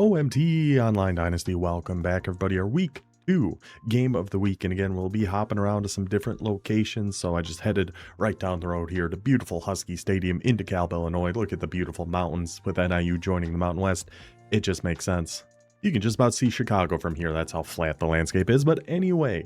OMT Online Dynasty, welcome back everybody. Our week 2 game of the week, and again we'll be hopping around to some different locations. So I just headed right down the road here to beautiful Husky Stadium in DeKalb, Illinois. Look at the beautiful mountains with NIU joining the Mountain West. It just makes sense. You can just about see Chicago from here. That's how flat the landscape is. But anyway,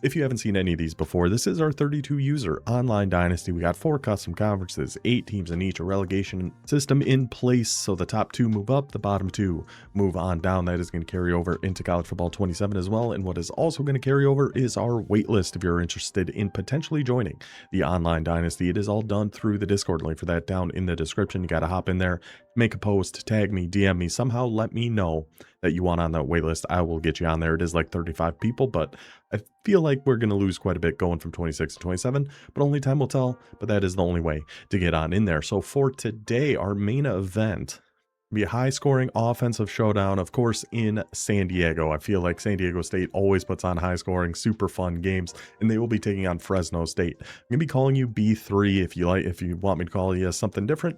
if you haven't seen any of these before, this is our 32 user online dynasty. We got 4 custom conferences, 8 teams in each, a relegation system in place. So the top 2 move up, the bottom 2 move on down. That is going to carry over into college football 27 as well. And what is also going to carry over is our wait list. If you're interested in potentially joining the online dynasty, it is all done through the Discord. Link for that down in the description. You got to hop in there, make a post, tag me, DM me, somehow let me know that you want on that wait list. I will get you on there. It is like 35 people, but I feel like we're going to lose quite a bit going from 26 to 27, but only time will tell. But that is the only way to get on in there. So for today, our main event will be a high scoring offensive showdown, of course, in San Diego. I feel like San Diego State always puts on high scoring, super fun games, and they will be taking on Fresno State. I'm going to be calling you B3. If you want me to call you something different,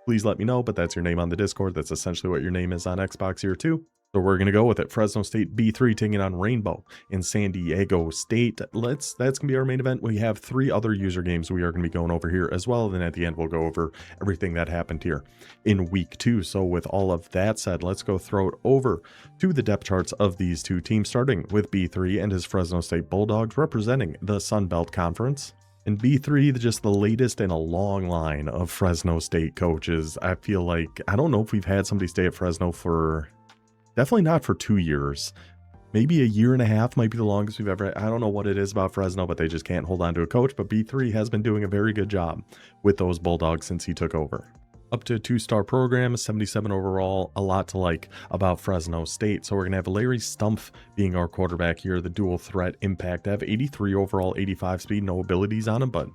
please let me know, but that's your name on the Discord. That's essentially what your name is on Xbox here too. So we're going to go with it. Fresno State B3 taking on Rainbow in San Diego State. That's going to be our main event. We have 3 other user games we are going to be going over here as well. Then at the end, we'll go over everything that happened here in week 2. So with all of that said, let's go throw it over to the depth charts of these 2 teams, starting with B3 and his Fresno State Bulldogs representing the Sun Belt Conference. And B3, just the latest in a long line of Fresno State coaches. I feel like, I don't know if we've had somebody stay at Fresno for, definitely not for 2 years. Maybe a year and a half might be the longest we've ever, I don't know what it is about Fresno, but they just can't hold on to a coach. But B3 has been doing a very good job with those Bulldogs since he took over. Up to a 2-star program, 77 overall, a lot to like about Fresno State. So we're going to have Larry Stumpf being our quarterback here, the dual threat impact. Have 83 overall, 85 speed, no abilities on him, but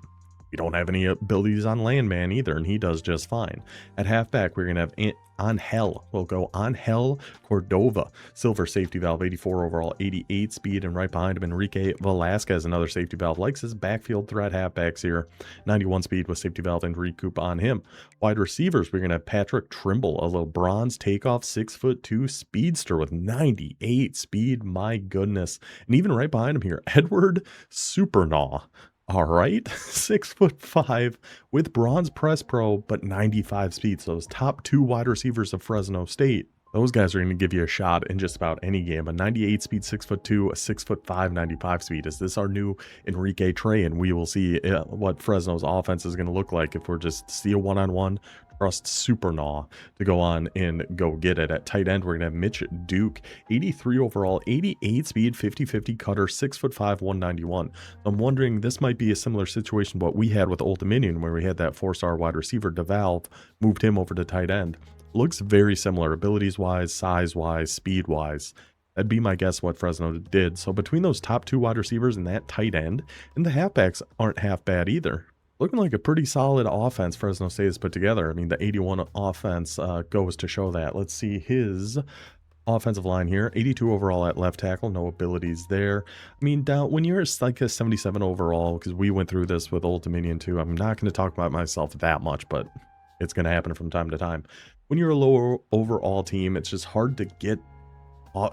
we don't have any abilities on Landman either, and he does just fine. At halfback, we're going to have Angel. We'll go Angel Cordova, silver safety valve, 84 overall, 88 speed, and right behind him, Enrique Velasquez, another safety valve. Likes his backfield threat halfbacks here, 91 speed with safety valve and recoup on him. Wide receivers, we're going to have Patrick Trimble, a little bronze takeoff, 6'2" speedster with 98 speed. My goodness. And even right behind him here, Edward Supernaw. All right, 6'5" with bronze press pro, but 95 speed. So those top 2 wide receivers of Fresno State, those guys are going to give you a shot in just about any game. A 98 speed, 6'2", a 6'5", 95 speed. Is this our new Enrique Trey? And we will see what Fresno's offense is going to look like if we're just see a one-on-one. Trust Supernaw to go on and go get it. At tight end, we're going to have Mitch Duke, 83 overall, 88 speed, 50-50 cutter, 6'5", 191. I'm wondering, this might be a similar situation to what we had with Old Dominion, where we had that 4-star wide receiver, DeValve, moved him over to tight end. Looks very similar, abilities-wise, size-wise, speed-wise. That'd be my guess what Fresno did. So between those top 2 wide receivers and that tight end, and the halfbacks aren't half bad either. Looking like a pretty solid offense Fresno State has put together. I mean, the 81 offense goes to show that. Let's see his offensive line here. 82 overall at left tackle, no abilities there. I mean, down when you're like a 77 overall, because we went through this with Old Dominion too. I'm not going to talk about myself that much, but it's going to happen from time to time. When you're a lower overall team, it's just hard to get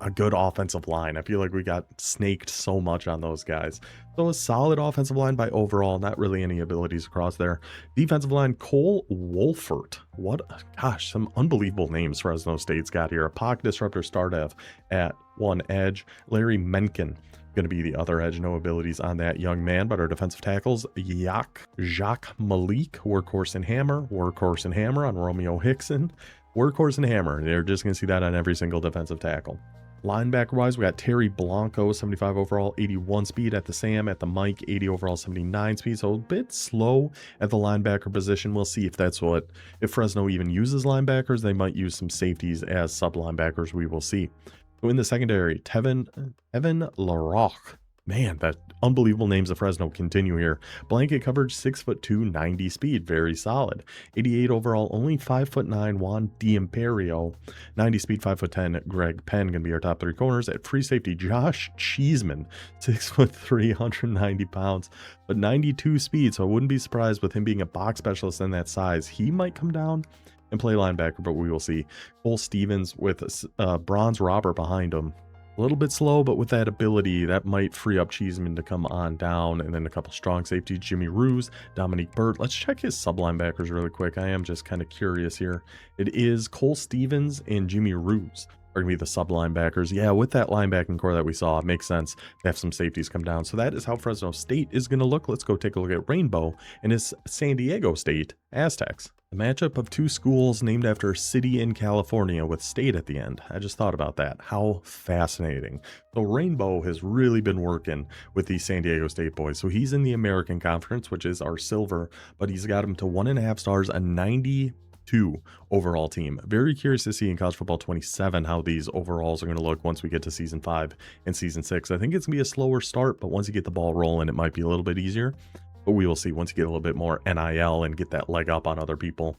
a good offensive line. I feel like we got snaked so much on those guys. So a solid offensive line by overall, not really any abilities across there. Defensive line, Cole Wolfert. What, gosh, some unbelievable names Fresno State's got here. A pocket disruptor Stardev at one edge. Larry Menken going to be the other edge. No abilities on that young man, but our defensive tackles, Jacques Malik, workhorse and hammer on Romeo Hickson. Workhorse and hammer. They're just going to see that on every single defensive tackle. Linebacker-wise, we got Terry Blanco, 75 overall, 81 speed at the Sam. At the Mike, 80 overall, 79 speed. So a bit slow at the linebacker position. We'll see if that's what, if Fresno even uses linebackers, they might use some safeties as sub-linebackers. We will see. So in the secondary, Evan LaRoche. Man, that unbelievable names of Fresno continue here. Blanket coverage, 6'2", 90 speed, very solid. 88 overall, only 5'9", Juan D'Imperio. 90 speed, 5'10", Greg Penn, gonna be our top 3 corners. At free safety, Josh Cheeseman, 6'3", 190 pounds, but 92 speed, so I wouldn't be surprised with him being a box specialist in that size. He might come down and play linebacker, but we will see. Cole Stevens with Bronze Robber behind him. A little bit slow, but with that ability, that might free up Cheeseman to come on down. And then a couple strong safeties, Jimmy Ruse, Dominique Burt. Let's check his sub-linebackers really quick. I am just kind of curious here. It is Cole Stevens and Jimmy Ruse are going to be the sub-linebackers. Yeah, with that linebacking core that we saw, it makes sense to have some safeties come down. So that is how Fresno State is going to look. Let's go take a look at Rainbow and his San Diego State Aztecs. The matchup of two schools named after a city in California with state at the end. I just thought about that. How fascinating. So Rainbow has really been working with these San Diego State boys. So he's in the American Conference, which is our silver, but he's got him to 1.5 stars, a 92 overall team. Very curious to see in College Football 27 how these overalls are going to look once we get to Season 5 and Season 6. I think it's going to be a slower start, but once you get the ball rolling, it might be a little bit easier. But we will see once you get a little bit more NIL and get that leg up on other people.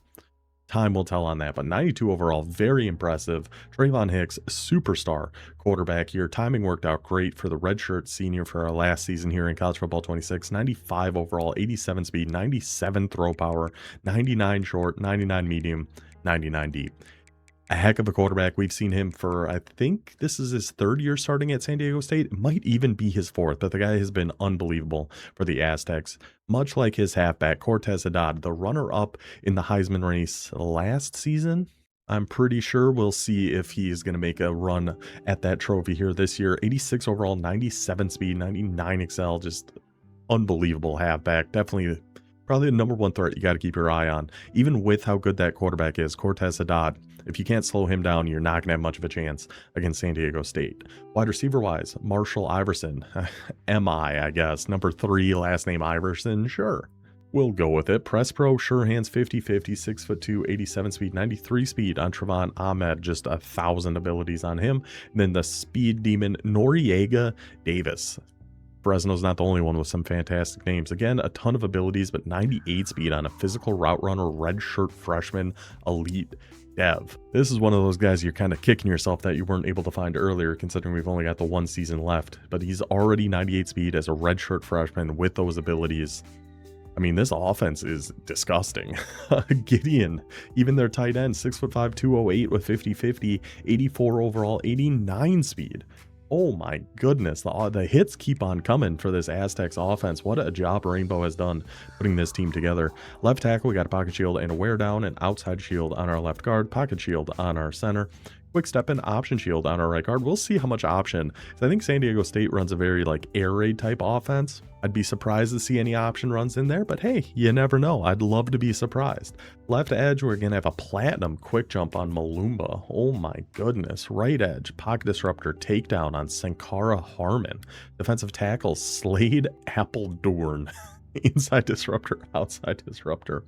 Time will tell on that, but 92 overall, very impressive. Trayvon Hicks, superstar quarterback here. Timing worked out great for the redshirt senior for our last season here in College Football 26. 95 overall, 87 speed, 97 throw power, 99 short, 99 medium, 99 deep. A heck of a quarterback. We've seen him for, I think this is his 3rd year starting at San Diego State. It might even be his 4th, but the guy has been unbelievable for the Aztecs. Much like his halfback, Cortez Haddad, the runner-up in the Heisman race last season. I'm pretty sure we'll see if he is going to make a run at that trophy here this year. 86 overall, 97 speed, 99 excel, just unbelievable halfback. Definitely probably the #1 threat you got to keep your eye on. Even with how good that quarterback is, Cortez Haddad, if you can't slow him down, you're not going to have much of a chance against San Diego State. Wide receiver-wise, Marshall Iverson. I guess. #3, last name Iverson, sure. We'll go with it. Press Pro, sure hands, 50-50, 6'2", 87 speed, 93 speed on Trevon Ahmed, just 1,000 abilities on him. And then the speed demon, Noriega Davis. Fresno's not the only one with some fantastic names. Again, a ton of abilities, but 98 speed on a physical route runner, redshirt freshman, elite dev. This is one of those guys you're kind of kicking yourself that you weren't able to find earlier, considering we've only got the 1 season left. But he's already 98 speed as a redshirt freshman with those abilities. I mean, this offense is disgusting. Gideon, even their tight end, 6'5", 208 with 50-50, 84 overall, 89 speed. Oh my goodness, the hits keep on coming for this Aztecs offense. What a job Rainbow has done putting this team together. Left tackle, we got a pocket shield and a wear down, and outside shield on our left guard, pocket shield on our center. Quick step and option shield on our right guard. We'll see how much option. I think San Diego State runs a very like air raid type offense. I'd be surprised to see any option runs in there, but hey, you never know. I'd love to be surprised. Left edge, we're going to have a platinum quick jump on Malumba. Oh my goodness. Right edge, pocket disruptor, takedown on Sankara Harmon. Defensive tackle, Slade Appledorn. Inside disruptor, outside disruptor.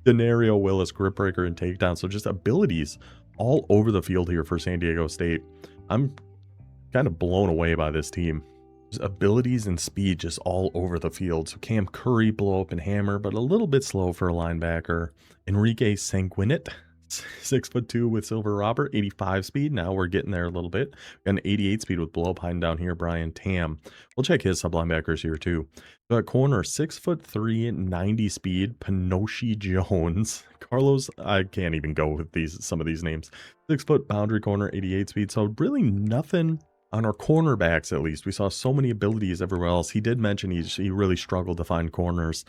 Denario Willis, grip breaker and takedown. So just abilities all over the field here for San Diego State. I'm kind of blown away by this team. Just abilities and speed just all over the field. So Cam Curry, blow up and hammer, but a little bit slow for a linebacker. Enrique Sanguinet, 6'2" with Silver Robert, 85 speed. Now we're getting there a little bit. Got an 88 speed with blow up hiding down here, Brian Tam. We'll check his sub linebackers here too. So at corner, 6'3", 90 speed, Pinoshi Jones. Carlos, I can't even go with some of these names. 6 foot boundary corner, 88 speed. So really nothing on our cornerbacks, at least. We saw so many abilities everywhere else. He did mention he really struggled to find corners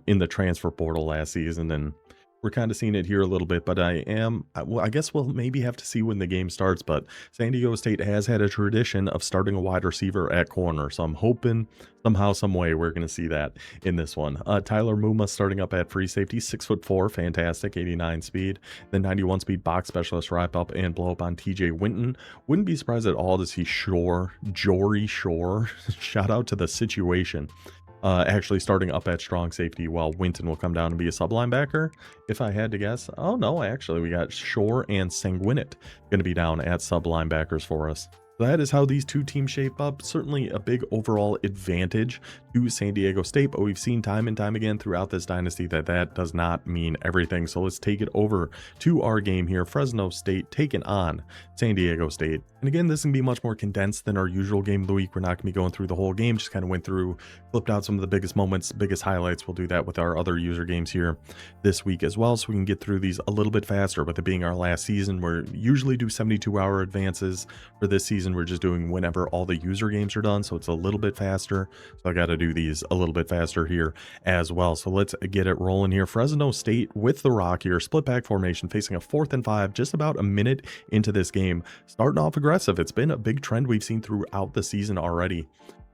in the transfer portal last season, and we're kind of seeing it here a little bit, but I guess we'll maybe have to see when the game starts, but San Diego State has had a tradition of starting a wide receiver at corner, so I'm hoping somehow, some way we're going to see that in this one. Tyler Muma starting up at free safety, 6'4", fantastic, 89 speed. Then 91 speed box specialist, wrap up and blow up on TJ Winton. Wouldn't be surprised at all to see Jory Shore, shout out to the situation. Actually starting up at strong safety, while Winton will come down and be a sub linebacker, if I had to guess. Oh no, actually we got Shore and Sanguinet going to be down at sub linebackers for us. That is how these two teams shape up. Certainly a big overall advantage to San Diego State, but we've seen time and time again throughout this dynasty that that does not mean everything. So let's take it over to our game here. Fresno State taking on San Diego State. And again, this can be much more condensed than our usual game of the week. We're not going to be going through the whole game, just kind of went through, flipped out some of the biggest moments, biggest highlights. We'll do that with our other user games here this week as well, so we can get through these a little bit faster. With it being our last season, we usually do 72-hour advances. For this season, we're just doing whenever all the user games are done, so it's a little bit faster. So I got to do these a little bit faster here as well. So let's get it rolling here. Fresno State with the rock here, split back formation, facing a 4th and 5, just about a minute into this game. Starting off aggressive. It's been a big trend we've seen throughout the season already.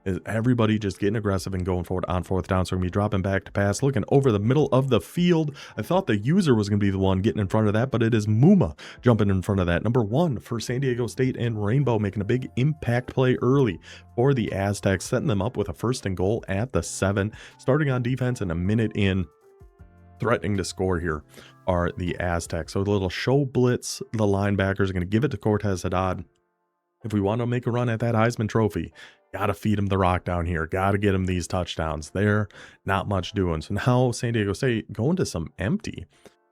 Is everybody just getting aggressive and going forward on 4th down. So we're going to be dropping back to pass, looking over the middle of the field. I thought the user was going to be the one getting in front of that, but it is Muma jumping in front of that. Number 1 for San Diego State, and Rainbow making a big impact play early for the Aztecs, setting them up with a 1st and goal at the 7. Starting on defense and a minute in, threatening to score here are the Aztecs. So a little show blitz. The linebackers are going to give it to Cortez Haddad. If we want to make a run at that Heisman Trophy, got to feed him the rock down here. Got to get him these touchdowns. There, not much doing. So now San Diego State going to some empty.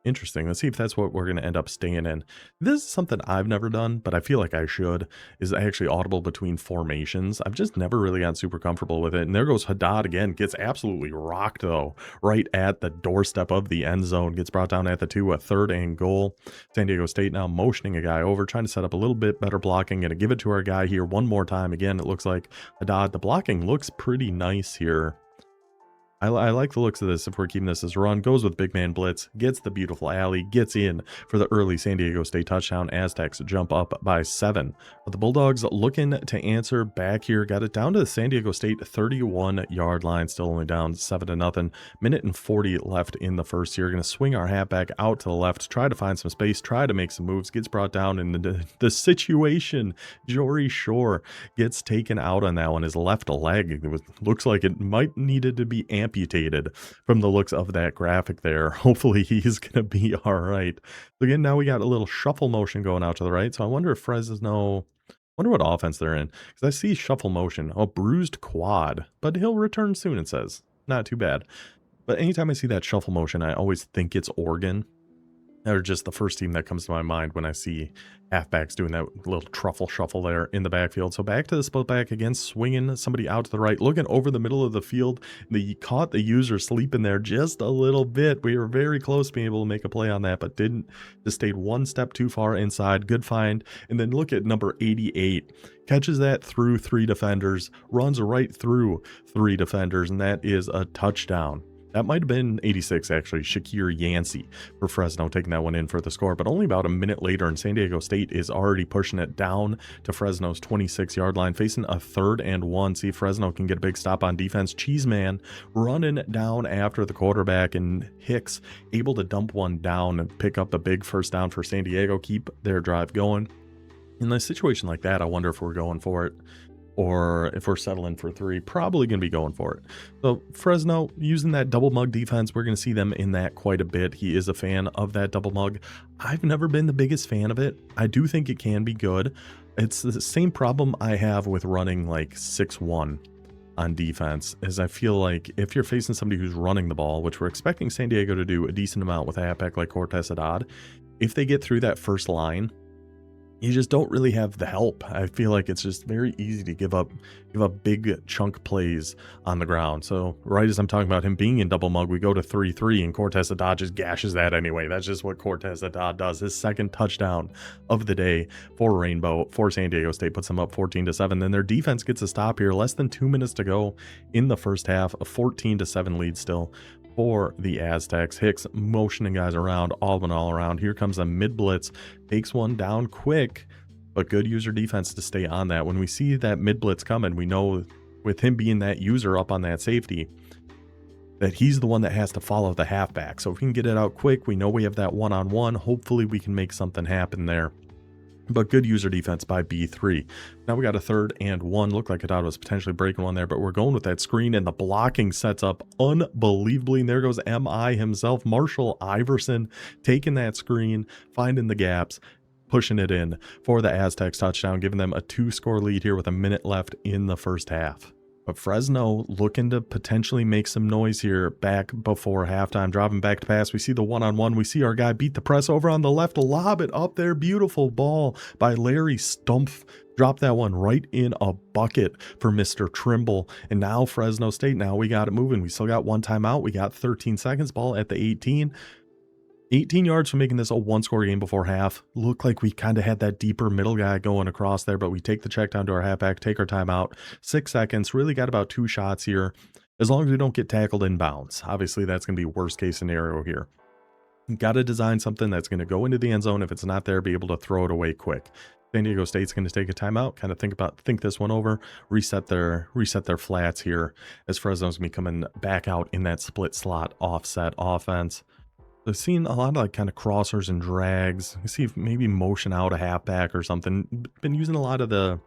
Interesting. Let's see if that's what we're going to end up staying in. This is something I've never done, but I feel like I should, is actually audible between formations. I've just never really gotten super comfortable with it. And there goes Haddad again. Gets absolutely rocked, though, right at the doorstep of the end zone. Gets brought down at the 2, a 3rd and goal. San Diego State now motioning a guy over, trying to set up a little bit better blocking. Going to give it to our guy here one more time. Again, it looks like Haddad. The blocking looks pretty nice here. I like the looks of this. If we're keeping this as a run, goes with big man blitz, gets the beautiful alley, gets in for the early San Diego State touchdown. Aztecs jump up by 7. But the Bulldogs looking to answer back here. Got it down to the San Diego State 31-yard line. Still only down 7-0. Minute and 40 left in the first here. Going to swing our halfback out to the left, try to find some space, try to make some moves. Gets brought down in the situation. Jory Shore gets taken out on that one. His left leg, looks like it might needed to be amputated from the looks of that graphic there. Hopefully he's gonna be all right. So again, now we got a little shuffle motion going out to the right. So I wonder if Fresno, wonder what offense they're in, because I see shuffle motion, a bruised quad, but he'll return soon, it says. Not too bad. But anytime I see that shuffle motion, I always think it's Oregon. They're just the first team that comes to my mind when I see halfbacks doing that little truffle shuffle there in the backfield. So back to the split back again, swinging somebody out to the right, looking over the middle of the field. They caught the user sleeping there just a little bit. We were very close to being able to make a play on that, but didn't. Just stayed one step too far inside. Good find. And then look at number 88. Catches that through 3 defenders, runs right through 3 defenders, and that is a touchdown. That might have been 86, actually. Shakir Yancey for Fresno taking that one in for the score. But only about a minute later, and San Diego State is already pushing it down to Fresno's 26-yard line, facing a 3rd and 1. See if Fresno can get a big stop on defense. Cheeseman running down after the quarterback, and Hicks able to dump one down and pick up the big 1st down for San Diego, keep their drive going. In a situation like that, I wonder if we're going for it, or if we're settling for 3. Probably going to be going for it. So Fresno using that double mug defense, we're going to see them in that quite a bit. He is a fan of that double mug. I've never been the biggest fan of it. I do think it can be good. It's the same problem I have with running like 6-1 on defense, is I feel like if you're facing somebody who's running the ball, which we're expecting San Diego to do a decent amount with a halfback like Cortez Haddad, if they get through that first line, you just don't really have the help. I feel like it's just very easy to give up big chunk plays on the ground. So right as I'm talking about him being in double mug, we go to 3-3, and Cortez Haddad just gashes that anyway. That's just what Cortez Haddad does. His 2nd touchdown of the day for Rainbow, for San Diego State, puts them up 14-7. Then their defense gets a stop here. Less than 2 minutes to go in the first half. A 14-7 lead still for the Aztecs. Hicks motioning guys around, all around. Here comes a mid blitz, takes one down quick, but good user defense to stay on that. When we see that mid blitz coming, we know with him being that user up on that safety, that he's the one that has to follow the halfback. So if we can get it out quick, we know we have that one-on-one. Hopefully we can make something happen there. But good user defense by B3. Now we got a 3rd and 1. Looked like Haddad was potentially breaking one there, but we're going with that screen, and the blocking sets up unbelievably. And there goes MI himself, Marshall Iverson, taking that screen, finding the gaps, pushing it in for the Aztecs touchdown, giving them a 2-score lead here with a minute left in the first half. But Fresno looking to potentially make some noise here back before halftime. Dropping back to pass. We see the one-on-one. We see our guy beat the press over on the left. Lob it up there. Beautiful ball by Larry Stumpf. Drop that one right in a bucket for Mr. Trimble. And now Fresno State, now we got it moving. We still got one timeout. We got 13 seconds. Ball at the 18. 18 yards from making this a 1-score game before half. Looked like we kind of had that deeper middle guy going across there, but we take the check down to our halfback, take our timeout. 6 seconds, really got about 2 shots here. As long as we don't get tackled in bounds. Obviously, that's going to be worst case scenario here. Got to design something that's going to go into the end zone. If it's not there, be able to throw it away quick. San Diego State's going to take a timeout, kind of think this one over, reset their flats here as Fresno's going to be coming back out in that split slot offset offense. I've seen a lot of like kind of crossers and drags. You see if maybe motion out a halfback or something. Been using a lot of the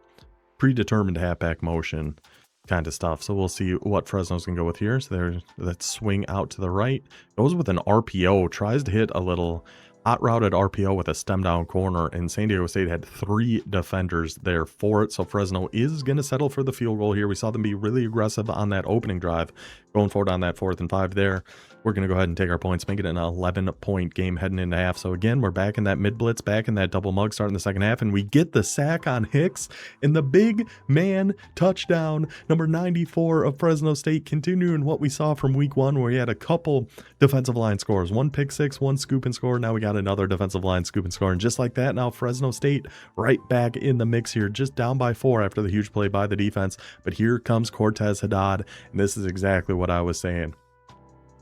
predetermined halfback motion kind of stuff. So we'll see what Fresno's going to go with here. So there's that swing out to the right. Goes with an RPO. Tries to hit a little hot routed RPO with a stem down corner. And San Diego State had 3 defenders there for it. So Fresno is going to settle for the field goal here. We saw them be really aggressive on that opening drive. Going forward on that 4th and 5 there. We're going to go ahead and take our points, make it an 11-point game heading into half. So again, we're back in that mid blitz, back in that double mug starting the second half, and we get the sack on Hicks and the big man touchdown, number 94 of Fresno State, continuing what we saw from week 1 where we had a couple defensive line scores, 1 pick six, 1 scoop and score. Now we got another defensive line scoop and score, and just like that, now Fresno State right back in the mix here, just down by 4 after the huge play by the defense. But here comes Cortez Haddad, and this is exactly what I was saying.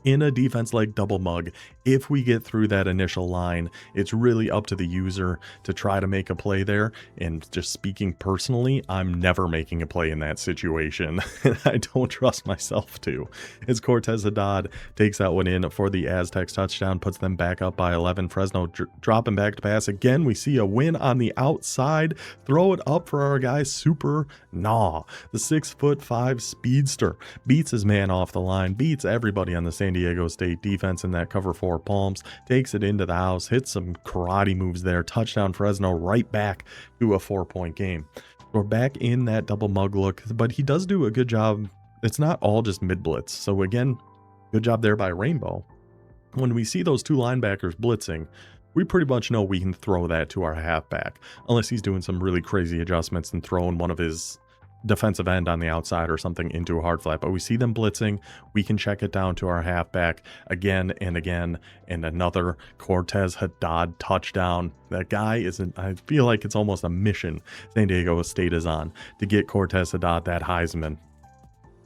In a defense like double mug, if we get through that initial line, it's really up to the user to try to make a play there. And just speaking personally, I'm never making a play in that situation. I don't trust myself to. As Cortez Haddad takes that one in for the Aztecs touchdown, puts them back up by 11. Fresno dropping back to pass. Again, we see a win on the outside. Throw it up for our guy, Super Nah. The 6'5" speedster beats his man off the line, beats everybody on the San Diego State defense in that cover 4 palms, takes it into the house, hits some karate moves there, touchdown Fresno, right back to a 4-point game. We're back in that double mug look, but he does do a good job. It's not all just mid blitz. So again, good job there by Rainbow. When we see those 2 linebackers blitzing, we pretty much know we can throw that to our halfback, unless he's doing some really crazy adjustments and throwing one of his defensive end on the outside or something into a hard flat. But we see them blitzing, we can check it down to our halfback again and again, and another Cortez Haddad touchdown. That guy isn't, I feel like it's almost a mission San Diego State is on to get Cortez Haddad that Heisman.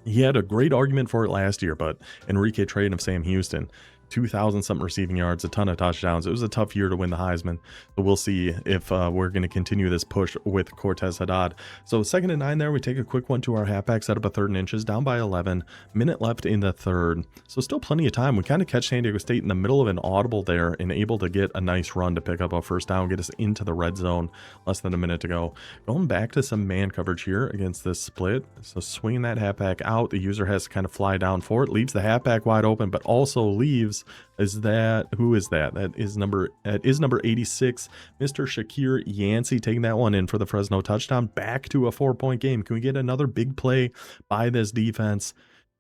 He had a great argument for it last year, but Enrique Trade of Sam Houston, 2,000 something receiving yards, a ton of touchdowns. It was a tough year to win the Heisman, but we'll see if we're going to continue this push with Cortez Haddad. So 2nd and 9 there, we take a quick one to our halfback, set up a 3rd and inches, down by 11, minute left in the 3rd. So still plenty of time. We kind of catch San Diego State in the middle of an audible there and able to get a nice run to pick up a 1st down, get us into the red zone, less than a minute to go. Going back to some man coverage here against this split. So swinging that halfback out, the user has to kind of fly down for it, leaves the halfback wide open, but also leaves, who is that? That is number 86, Mr. Shakir Yancey, taking that one in for the Fresno touchdown. Back to a 4-point game. Can we get another big play by this defense?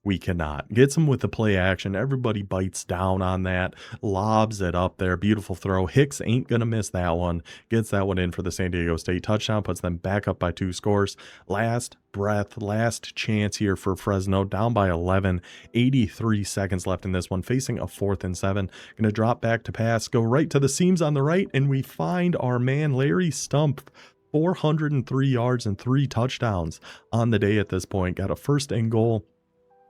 We cannot. Gets him with the play action. Everybody bites down on that. Lobs it up there. Beautiful throw. Hicks ain't going to miss that one. Gets that one in for the San Diego State touchdown. Puts them back up by 2 scores. Last breath, last chance here for Fresno. Down by 11. 83 seconds left in this one. Facing a 4th and 7. Going to drop back to pass. Go right to the seams on the right. And we find our man, Larry Stump. 403 yards and 3 touchdowns on the day at this point. Got a 1st and goal.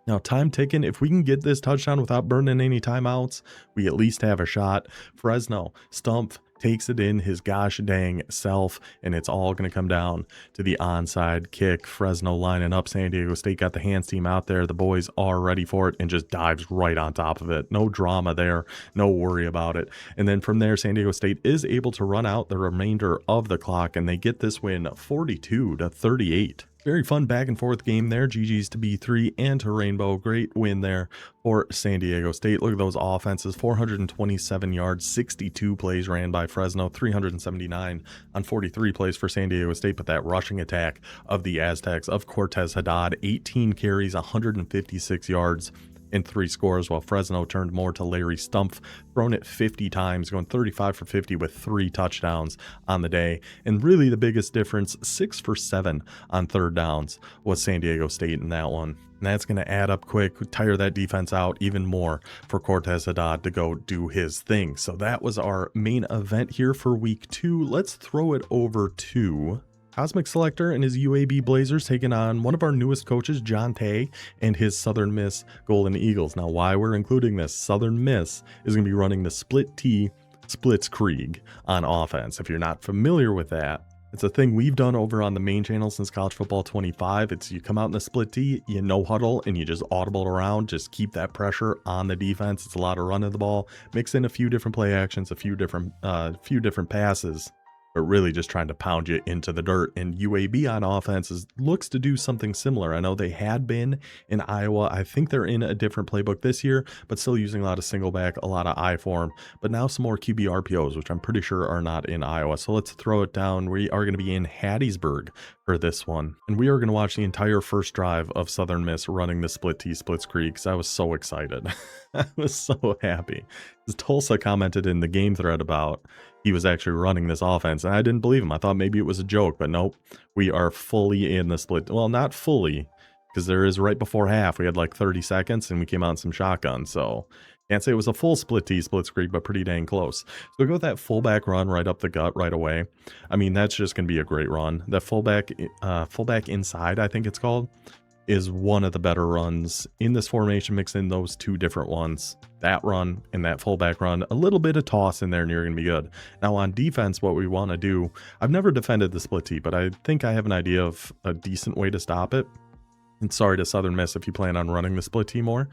Now, time ticking. If we can get this touchdown without burning any timeouts, we at least have a shot. Fresno, Stumpf takes it in his gosh dang self, and it's all going to come down to the onside kick. Fresno lining up. San Diego State got the hands team out there. The boys are ready for it and just dives right on top of it. No drama there. No worry about it. And then from there, San Diego State is able to run out the remainder of the clock, and they get this win 42-38. Very fun back and forth game there. GG's to B3 and to Rainbow. Great win there for San Diego State. Look at those offenses. 427 yards, 62 plays ran by Fresno, 379 on 43 plays for San Diego State. But that rushing attack of the Aztecs of Cortez Haddad, 18 carries, 156 yards, and 3 scores, while Fresno turned more to Larry Stumpf, thrown it 50 times, going 35 for 50 with 3 touchdowns on the day. And really the biggest difference, 6 for 7 on third downs, was San Diego State in that one. And that's going to add up quick, tire that defense out even more for Cortez Haddad to go do his thing. So that was our main event here for week 2. Let's throw it over to Cosmic Selector and his UAB Blazers taking on one of our newest coaches, John Tay, and his Southern Miss Golden Eagles. Now, why we're including this, Southern Miss is going to be running the Split T Splitzkrieg on offense. If you're not familiar with that, it's a thing we've done over on the main channel since College Football 25. It's you come out in the Split T, you no huddle, and you just audible around, just keep that pressure on the defense. It's a lot of running the ball, mix in a few different play actions, a few different passes, but really just trying to pound you into the dirt. And UAB on offense looks to do something similar. I know they had been in Iowa. I think they're in a different playbook this year, but still using a lot of single back, a lot of I form, but now some more QB RPOs, which I'm pretty sure are not in Iowa. So let's throw it down. We are going to be in Hattiesburg for this one. And we are going to watch the entire first drive of Southern Miss running the Split T Splitzkrieg, because I was so excited. I was so happy. As Tulsa commented in the game thread about he was actually running this offense, and I didn't believe him. I thought maybe it was a joke, but nope. We are fully in the split. Well, not fully, because there is right before half. We had like 30 seconds, and we came out in some shotgun, so can't say it was a full Split T Splitzkrieg, but pretty dang close. So we go with that fullback run right up the gut right away. I mean, that's just going to be a great run. That fullback inside, I think it's called, is one of the better runs in this formation, mixing those two different ones. That run and that fullback run, a little bit of toss in there and you're going to be good. Now on defense, what we want to do, I've never defended the Split T, but I think I have an idea of a decent way to stop it. And sorry to Southern Miss if you plan on running the Split T more,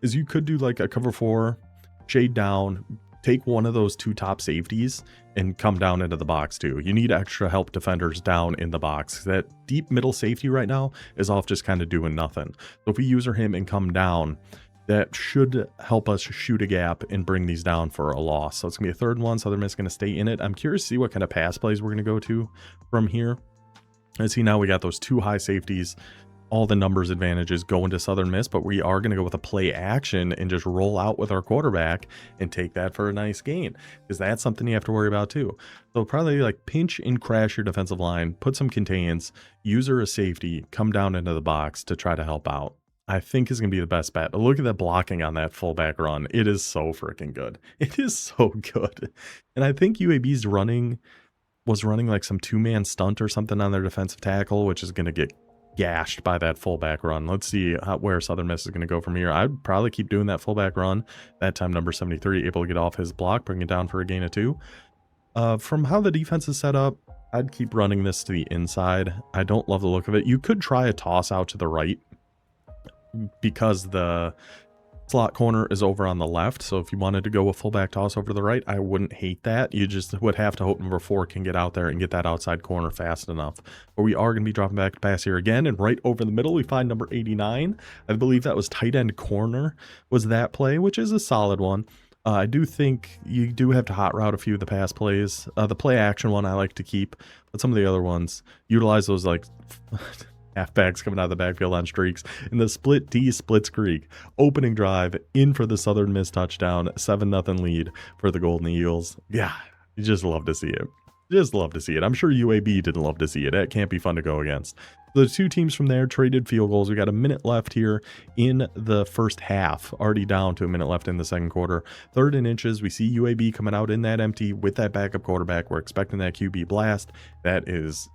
is you could do like a cover 4, shade down, take one of those 2 top safeties and come down into the box too. You need extra help defenders down in the box. That deep middle safety right now is off just kind of doing nothing. So if we user him and come down, that should help us shoot a gap and bring these down for a loss. So it's going to be a 3rd and 1. Southern Miss is going to stay in it. I'm curious to see what kind of pass plays we're going to go to from here. I see now we got those 2 high safeties. All the numbers advantages go into Southern Miss, but we are going to go with a play action and just roll out with our quarterback and take that for a nice gain, because that's something you have to worry about too. So probably like pinch and crash your defensive line, put some contains, user a safety, come down into the box to try to help out. I think is going to be the best bet. But look at that blocking on that fullback run. It is so freaking good. It is so good. And I think UAB's was running like some 2-man stunt or something on their defensive tackle, which is going to get gashed by that fullback run. Let's see where Southern Miss is going to go from here. I'd probably keep doing that fullback run. That time number 73 able to get off his block, bring it down for a gain of 2. From how the defense is set up, I'd keep running this to the inside. I don't love the look of it. You could try a toss out to the right, because the slot corner is over on the left. So if you wanted to go a fullback toss over to the right, I wouldn't hate that. You just would have to hope number 4 can get out there and get that outside corner fast enough. But we are going to be dropping back to pass here again, and right over the middle we find number 89. I believe that was tight end corner was that play, which is a solid one. I do think you do have to hot route a few of the pass plays. The play action one I like to keep, but some of the other ones utilize those like halfbacks coming out of the backfield on streaks. In the Split T Splitzkrieg opening drive, in for the Southern Miss touchdown, 7-0 lead for the Golden Eagles. Yeah, you just love to see it. Just love to see it. I'm sure UAB didn't love to see it. That can't be fun to go against. The 2 teams from there traded field goals. We got a minute left here in the first half, already down to a minute left in the second quarter. 3rd and inches. We see UAB coming out in that empty with that backup quarterback. We're expecting that QB blast. That is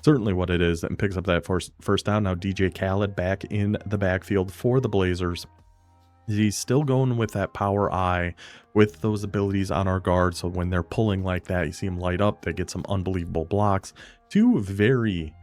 certainly what it is, and picks up that first down. Now DJ Khaled back in the backfield for the Blazers. He's still going with that power eye with those abilities on our guard. So when they're pulling like that, you see him light up. They get some unbelievable blocks. 2 very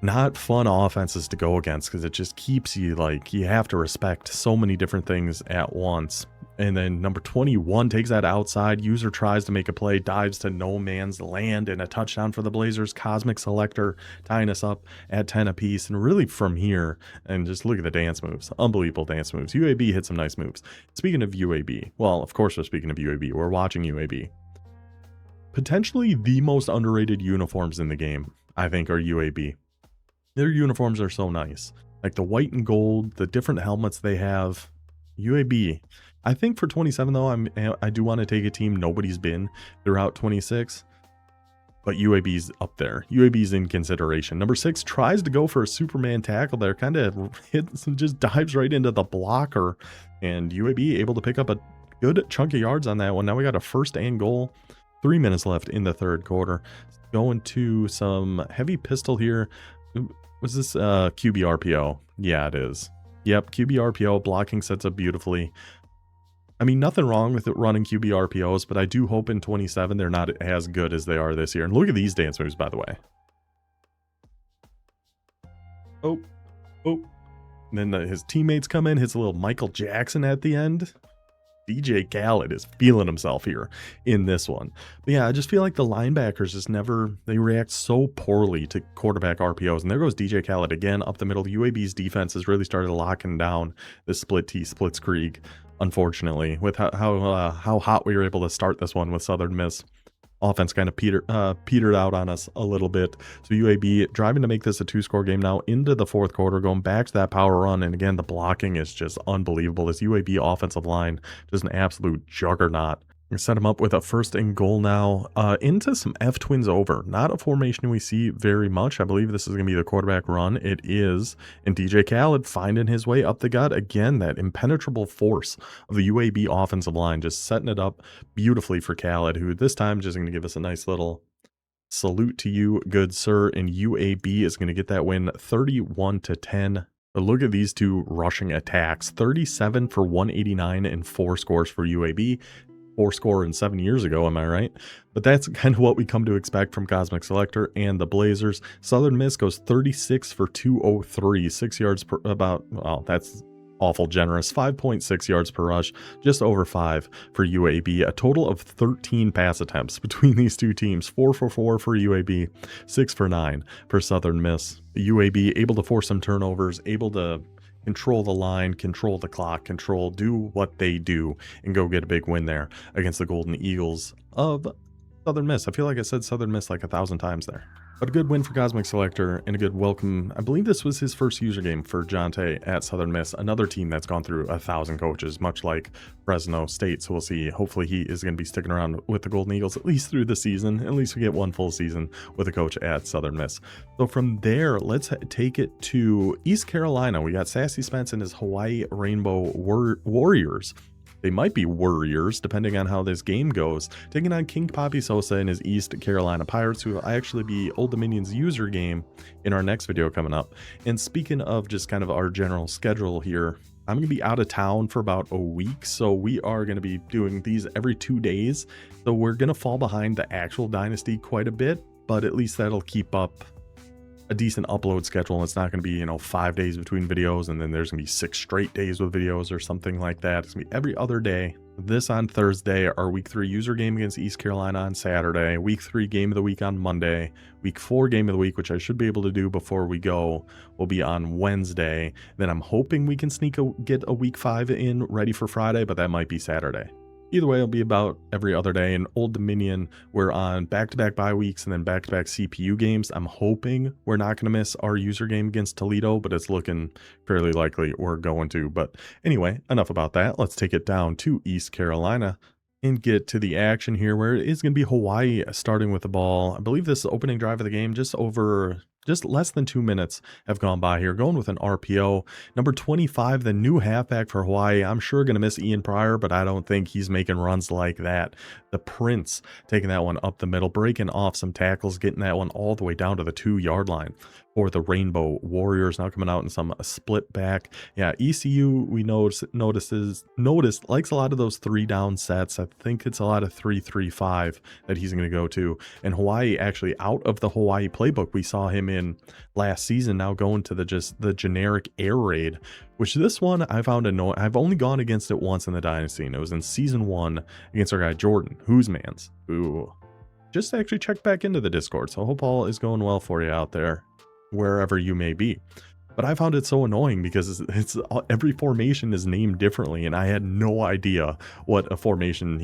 not fun offenses to go against, because it just keeps you like, you have to respect so many different things at once. And then number 21 takes that outside. User tries to make a play, dives to no man's land, and a touchdown for the Blazers. Cosmic Selector tying us up at 10 apiece. And really from here, and just look at the dance moves. Unbelievable dance moves. UAB hit some nice moves. Speaking of UAB, well, of course we're speaking of UAB. We're watching UAB. Potentially the most underrated uniforms in the game, I think, are UAB. Their uniforms are so nice. Like the white and gold, the different helmets they have. UAB. I think for 27 though, I do want to take a team nobody's been throughout 26. But UAB's up there. UAB's in consideration. Number 6 tries to go for a Superman tackle there. Kind of hits and just dives right into the blocker. And UAB able to pick up a good chunk of yards on that one. Now we got a 1st and goal. 3 minutes left in the 3rd quarter. Going to some heavy pistol here. Was this QB RPO? Yeah, it is. Yep, QB RPO. Blocking sets up beautifully. I mean, nothing wrong with it running QB RPOs, but I do hope in 27 they're not as good as they are this year. And look at these dance moves, by the way. Oh. And then his teammates come in, hits a little Michael Jackson at the end. DJ Khaled is feeling himself here in this one. But yeah, I just feel like the linebackers just they react so poorly to quarterback RPOs. And there goes DJ Khaled again up the middle. UAB's defense has really started locking down the split T, splits Krieg, unfortunately, with how hot we were able to start this one with Southern Miss. Offense kind of petered out on us a little bit. So UAB driving to make this a 2-score game now into the 4th quarter, going back to that power run. And again, the blocking is just unbelievable. This UAB offensive line, just an absolute juggernaut. Set him up with a 1st and goal now into some F twins over. Not a formation we see very much. I believe this is going to be the quarterback run. It is. And DJ Khaled finding his way up the gut. Again, that impenetrable force of the UAB offensive line, just setting it up beautifully for Khaled, who this time just going to give us a nice little salute to you, good sir. And UAB is going to get that win 31-10. But look at these two rushing attacks. 37 for 189 and 4 scores for UAB. 4 score in 7 years ago, am I right? But that's kind of what we come to expect from Cosmic Selector and the Blazers. Southern Miss goes 36 for 203, 6 yards per, well, that's awful generous. 5.6 yards per rush, just over 5 for UAB. A total of 13 pass attempts between these two teams. 4 for 4 for UAB, 6 for 9 for Southern Miss. UAB able to force some turnovers, able to control the line, control the clock, do what they do, and go get a big win there against the Golden Eagles of Southern Miss. I feel like I said Southern Miss like 1,000 times there. But a good win for Cosmic Selector and a good welcome. I believe this was his first user game for Jonte at Southern Miss, another team that's gone through 1,000 coaches, much like Fresno State. So we'll see. Hopefully he is going to be sticking around with the Golden Eagles at least through the season. At least we get one full season with a coach at Southern Miss. So from there, let's take it to East Carolina. We got Sassy Spence and his Hawaii Rainbow Warriors. They might be Warriors, depending on how this game goes, taking on King Papi Sosa and his East Carolina Pirates, who will actually be Old Dominion's user game in our next video coming up. And speaking of just kind of our general schedule here, I'm going to be out of town for about a week, so we are going to be doing these every 2 days. So we're going to fall behind the actual Dynasty quite a bit, but at least that'll keep up a decent upload schedule. It's not going to be, 5 days between videos and then there's going to be 6 straight days with videos or something like that. It's going to be every other day. This on Thursday, our week 3 user game against East Carolina on Saturday, week 3 game of the week on Monday, week 4 game of the week, which I should be able to do before we go, will be on Wednesday. Then I'm hoping we can get a week 5 in ready for Friday, but that might be Saturday. Either way, it'll be about every other day. In Old Dominion, we're on back-to-back bye weeks and then back-to-back CPU games. I'm hoping we're not going to miss our user game against Toledo, but it's looking fairly likely we're going to. But anyway, enough about that. Let's take it down to East Carolina and get to the action here, where it is going to be Hawaii starting with the ball. I believe this is the opening drive of the game, just less than 2 minutes have gone by here, going with an RPO. Number 25, the new halfback for Hawaii. I'm sure going to miss Ian Pryor, but I don't think he's making runs like that. The Prince taking that one up the middle, breaking off some tackles, getting that one all the way down to the 2-yard line for the Rainbow Warriors. Now coming out in some split back. Yeah, ECU, we noticed likes a lot of those 3-down sets. I think it's a lot of 3-3-5 that he's going to go to. And Hawaii, actually out of the Hawaii playbook, we saw him in last season, now going to the generic air raid, which this one I found annoying. I've only gone against it once in the Dynasty, and it was in season 1 against our guy Jordan, who's mans, who just actually checked back into the Discord. So I hope all is going well for you out there, wherever you may be. But I found it so annoying because it's every formation is named differently, and I had no idea what a formation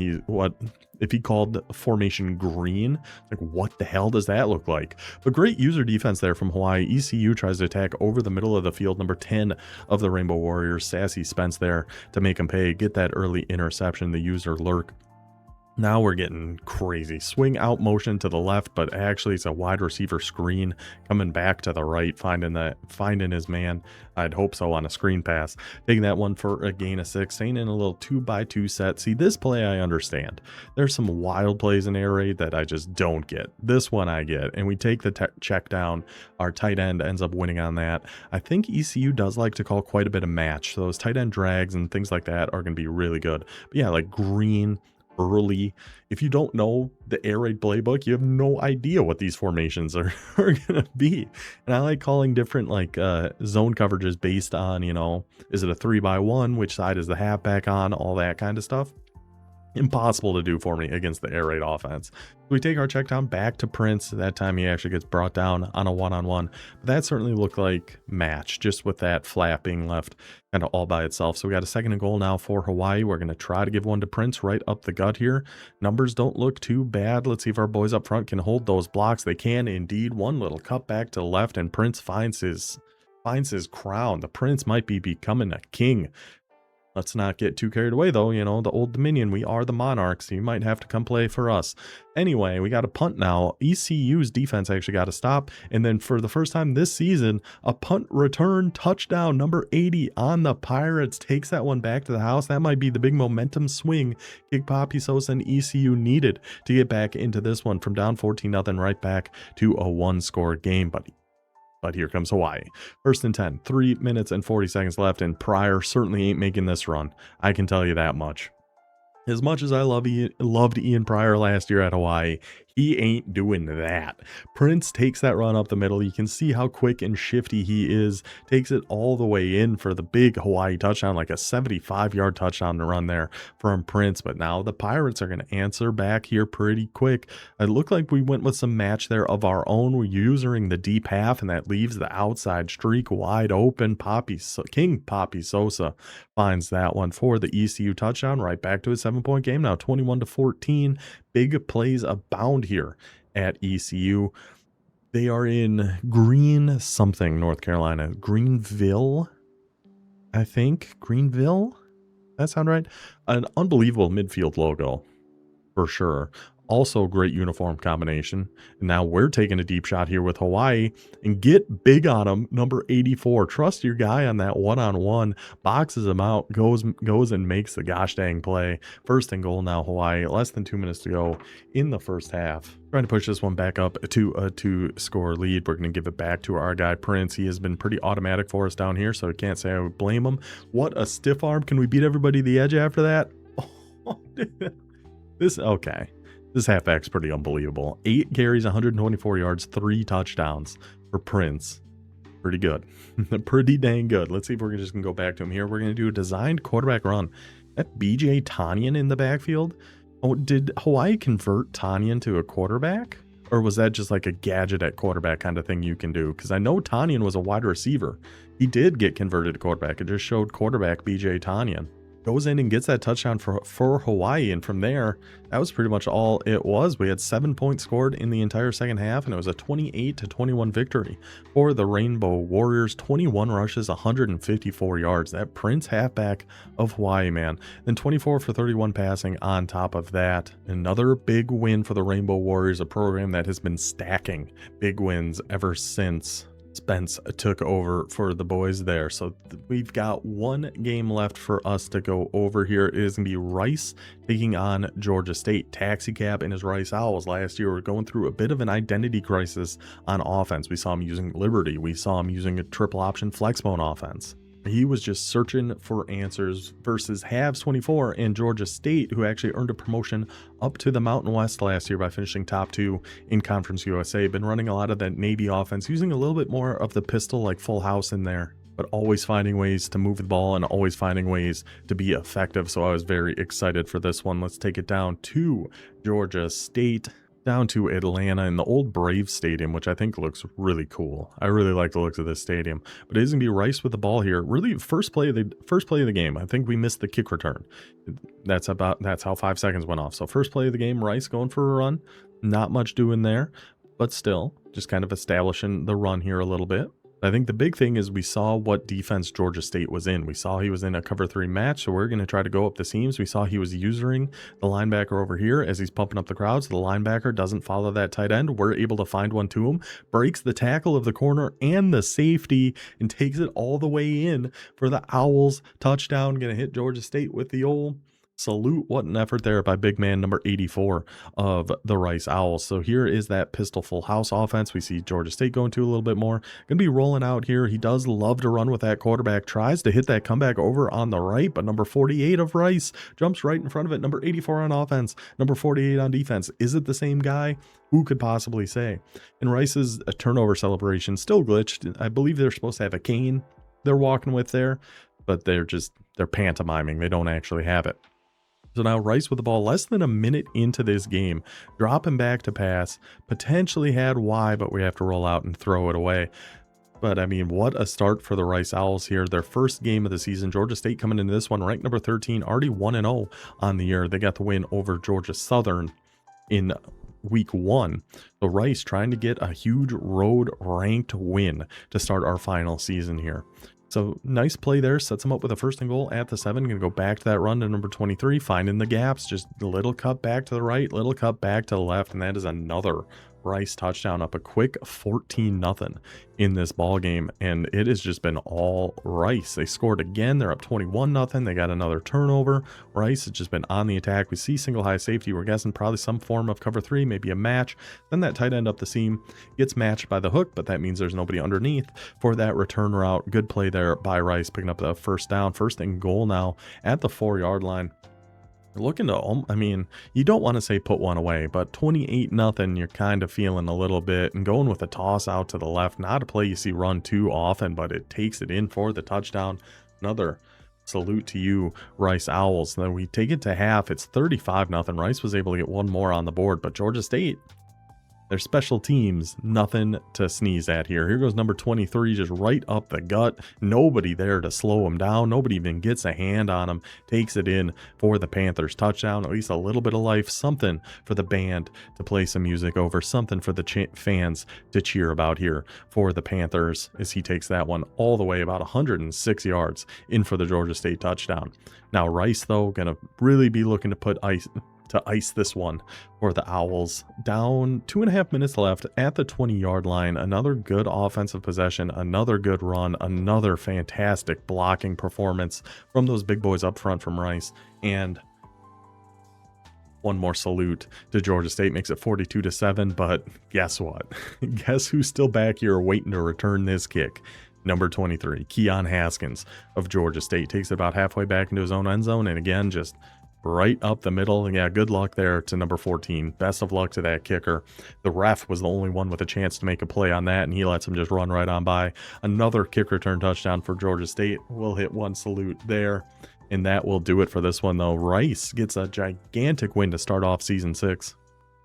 if he called formation green, like what the hell does that look like? But great user defense there from Hawaii. ECU tries to attack over the middle of the field. Number 10 of the Rainbow Warriors, Sassy Spence there to make him pay, get that early interception, the user lurk. Now we're getting crazy. Swing out motion to the left, but actually it's a wide receiver screen coming back to the right, finding his man. I'd hope so on a screen pass. Taking that one for a gain of 6, staying in a little 2x2 set. See, this play I understand. There's some wild plays in air raid that I just don't get. This one I get, and we take the check down. Our tight end ends up winning on that. I think ECU does like to call quite a bit of match, so those tight end drags and things like that are going to be really good. But yeah, like green early. If you don't know the air raid playbook, you have no idea what these formations are gonna be. And I like calling different like zone coverages based on, you know, is it a 3x1, which side is the halfback on, all that kind of stuff. Impossible to do for me against the air raid offense. We take our check down back to Prince. That time he actually gets brought down on a one-on-one. But that certainly looked like match, just with that flat being left kind of all by itself. So we got a 2nd and goal now for Hawaii. We're going to try to give one to Prince right up the gut here. Numbers don't look too bad. Let's see if our boys up front can hold those blocks. They can indeed. One little cut back to the left, and Prince finds his crown. The Prince might be becoming a king. Let's not get too carried away, though. You know, the Old Dominion, we are the Monarchs. So you might have to come play for us. Anyway, we got a punt now. ECU's defense actually got to stop. And then for the first time this season, a punt return touchdown. Number 80 on the Pirates takes that one back to the house. That might be the big momentum swing Big Papi Sosa and ECU needed to get back into this one from down 14-0 right back to a 1-score game, buddy. But here comes Hawaii. 1st and 10, 3 minutes and 40 seconds left, and Pryor certainly ain't making this run. I can tell you that much. As much as I loved Ian Pryor last year at Hawaii, he ain't doing that. Prince takes that run up the middle. You can see how quick and shifty he is. Takes it all the way in for the big Hawaii touchdown, like a 75-yard touchdown to run there from Prince. But now the Pirates are going to answer back here pretty quick. It looked like we went with some match there of our own. We're using the deep half, and that leaves the outside streak wide open. King Papi Sosa finds that one for the ECU touchdown. Right back to a 7-point game now, 21-14. Big plays abound here at ECU. They are in Green something, North Carolina. Greenville, I think. Greenville? That sound right? An unbelievable midfield logo, for sure. Also great uniform combination. And now we're taking a deep shot here with Hawaii and get big on him. Number 84. Trust your guy on that one-on-one. Boxes him out. Goes and makes the gosh dang play. 1st and goal now, Hawaii. Less than 2 minutes to go in the first half. Trying to push this one back up to a 2-score lead. We're going to give it back to our guy Prince. He has been pretty automatic for us down here, so I can't say I would blame him. What a stiff arm. Can we beat everybody to the edge after that? Oh, okay. This halfback's pretty unbelievable. 8 carries, 124 yards, 3 touchdowns for Prince. Pretty good. Pretty dang good. Let's see if we're just going to go back to him here. We're going to do a designed quarterback run. That BJ Tanyan in the backfield. Oh, did Hawaii convert Tanyan to a quarterback? Or was that just like a gadget at quarterback kind of thing you can do? Because I know Tanyan was a wide receiver. He did get converted to quarterback. It just showed quarterback BJ Tanyan. Goes in and gets that touchdown for Hawaii, and from there, that was pretty much all it was. We had 7 points scored in the entire second half, and it was a 28-21 victory for the Rainbow Warriors. 21 rushes, 154 yards. That Prince halfback of Hawaii, man. Then 24 for 31 passing on top of that. Another big win for the Rainbow Warriors, a program that has been stacking big wins ever since Spence took over for the boys there. So we've got one game left for us to go over here. It is going to be Rice taking on Georgia State. Taxi Cab and his Rice Owls last year were going through a bit of an identity crisis on offense. We saw him using Liberty. We saw him using a triple option flexbone offense. He was just searching for answers versus Habs 24 and Georgia State, who actually earned a promotion up to the Mountain West last year by finishing top 2 in Conference USA. Been running a lot of that Navy offense, using a little bit more of the pistol like Full House in there, but always finding ways to move the ball and always finding ways to be effective. So I was very excited for this one. Let's take it down to Georgia State, down to Atlanta in the old Brave Stadium, which I think looks really cool. I really like the looks of this stadium. But it is gonna be Rice with the ball here. Really, first play of the game. I think we missed the kick return. That's how 5 seconds went off. So first play of the game, Rice going for a run. Not much doing there, but still just kind of establishing the run here a little bit. I think the big thing is we saw what defense Georgia State was in. We saw he was in a cover 3 match, so we're going to try to go up the seams. We saw he was using the linebacker over here as he's pumping up the crowds. The linebacker doesn't follow that tight end. We're able to find one to him, breaks the tackle of the corner and the safety, and takes it all the way in for the Owls. Touchdown, going to hit Georgia State with the old salute. What an effort there by big man number 84 of the Rice Owls. So here is that pistol Full House offense. We see Georgia State going to a little bit more. Going to be rolling out here. He does love to run with that quarterback. Tries to hit that comeback over on the right, but number 48 of Rice jumps right in front of it. Number 84 on offense, number 48 on defense. Is it the same guy? Who could possibly say? And Rice's turnover celebration still glitched. I believe they're supposed to have a cane they're walking with there, but they're pantomiming. They don't actually have it. So now Rice with the ball less than a minute into this game, dropping back to pass, potentially had Y, but we have to roll out and throw it away. But I mean, what a start for the Rice Owls here. Their first game of the season. Georgia State coming into this one ranked number 13, already 1-0 on the year. They got the win over Georgia Southern in week 1. So Rice trying to get a huge road ranked win to start our final season here. So nice play there, sets him up with a 1st and goal at the 7. Gonna go back to that run to number 23, finding the gaps, just a little cut back to the right, little cut back to the left, and that is another Rice touchdown, up a quick 14-0 in this ball game, and it has just been all Rice. They scored again. They're up 21-0. They got another turnover. Rice has just been on the attack. We see single high safety. We're guessing probably some form of cover 3, maybe a match. Then that tight end up the seam gets matched by the hook, but that means there's nobody underneath for that return route. Good play there by Rice, picking up the 1st down, 1st and goal now at the 4-yard line. Looking to, I mean, you don't want to say put one away, but 28-0, you're kind of feeling a little bit, and going with a toss out to the left, not a play you see run too often, but it takes it in for the touchdown. Another salute to you, Rice Owls. Then we take it to half. It's 35-0. Rice was able to get one more on the board, but Georgia State, their special teams, nothing to sneeze at here. Here goes number 23, just right up the gut. Nobody there to slow him down. Nobody even gets a hand on him. Takes it in for the Panthers touchdown. At least a little bit of life. Something for the band to play some music over. Something for the fans to cheer about here for the Panthers as he takes that one all the way about 106 yards in for the Georgia State touchdown. Now Rice, though, going to really be looking to put ice this one for the Owls. Down 2.5 minutes left at the 20-yard line. Another good offensive possession, another good run, another fantastic blocking performance from those big boys up front from Rice, and one more salute to Georgia State. Makes it 42-7, but guess what? Guess who's still back here waiting to return this kick? Number 23, Keon Haskins of Georgia State, takes it about halfway back into his own end zone, and again, just right up the middle. And yeah, good luck there to number 14. Best of luck to that kicker. The ref was the only one with a chance to make a play on that, and he lets him just run right on by. Another kick return touchdown for Georgia State. We'll hit one salute there, and that will do it for this one, though. Rice gets a gigantic win to start off season 6.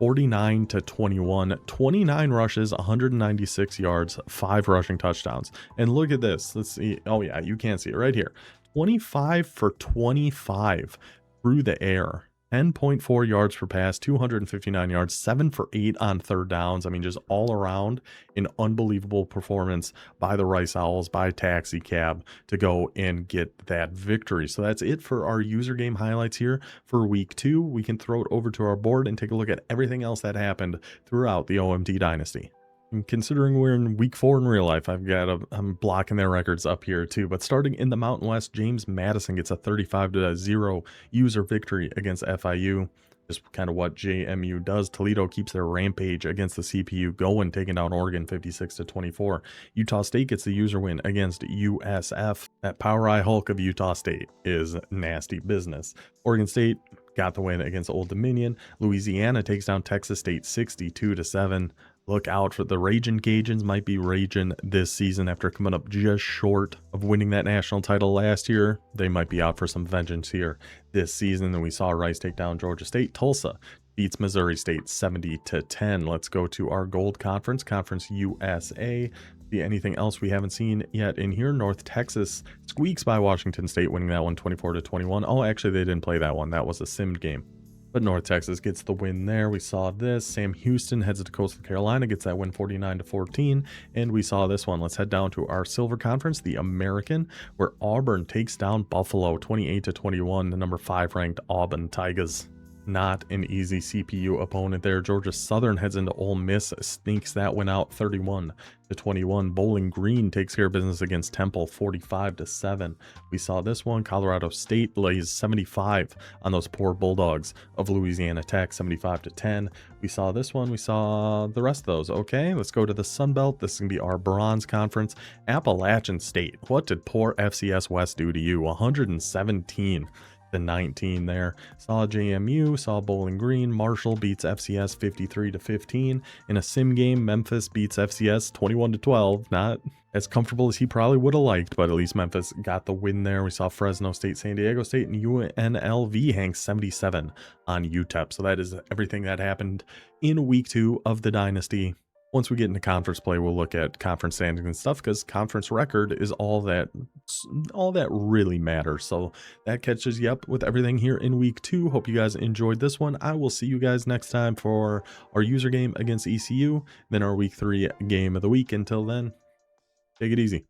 49-21, 29 rushes, 196 yards, 5 rushing touchdowns. And look at this. Let's see. Oh yeah, you can't see it right here. 25 for 25 through the air. 10.4 yards per pass, 259 yards, 7 for 8 on 3rd downs. I mean, just all around an unbelievable performance by the Rice Owls, by Taxi Cab, to go and get that victory. So that's it for our user game highlights here for week 2. We can throw it over to our board and take a look at everything else that happened throughout the OMT Dynasty. And considering we're in week 4 in real life, I'm blocking their records up here too. But starting in the Mountain West, James Madison gets a 35-0 user victory against FIU. just kind of what JMU does. Toledo keeps their rampage against the CPU going, taking down Oregon 56-24. Utah State gets the user win against USF. That Power Eye Hulk of Utah State is nasty business. Oregon State got the win against Old Dominion. Louisiana takes down Texas State 62-7. Look out for the Ragin' Cajuns, might be raging this season after coming up just short of winning that national title last year. They might be out for some vengeance here this season. And we saw Rice take down Georgia State. Tulsa beats Missouri State 70-10. Let's go to our gold conference, Conference USA. See anything else we haven't seen yet in here? North Texas squeaks by Washington State, winning that one 24-21. Oh, actually, they didn't play that one. That was a simmed game. But North Texas gets the win there. We saw this. Sam Houston heads to Coastal Carolina, gets that win 49-14. And we saw this one. Let's head down to our Silver Conference, the American, where Auburn takes down Buffalo 28-21, the number 5 ranked Auburn Tigers. Not an easy CPU opponent there. Georgia Southern heads into Ole Miss, sneaks that one out 31-21. Bowling Green takes care of business against Temple 45-7. We saw this one. Colorado State lays 75 on those poor Bulldogs of Louisiana Tech, 75-10. We saw this one. We saw the rest of those. Okay, let's go to the Sun Belt. This is going to be our bronze conference. Appalachian State. What did poor FCS West do to you? 117-19 there. Saw JMU, saw Bowling Green. Marshall beats FCS 53-15. In a sim game, Memphis beats FCS 21-12. Not as comfortable as he probably would have liked, but at least Memphis got the win there. We saw Fresno State, San Diego State, and UNLV hang 77 on UTEP. So that is everything that happened in week 2 of the Dynasty. Once we get into conference play, we'll look at conference standings and stuff, because conference record is all that really matters. So that catches you up with everything here in week 2. Hope you guys enjoyed this one. I will see you guys next time for our user game against ECU, then our week 3 game of the week. Until then, take it easy.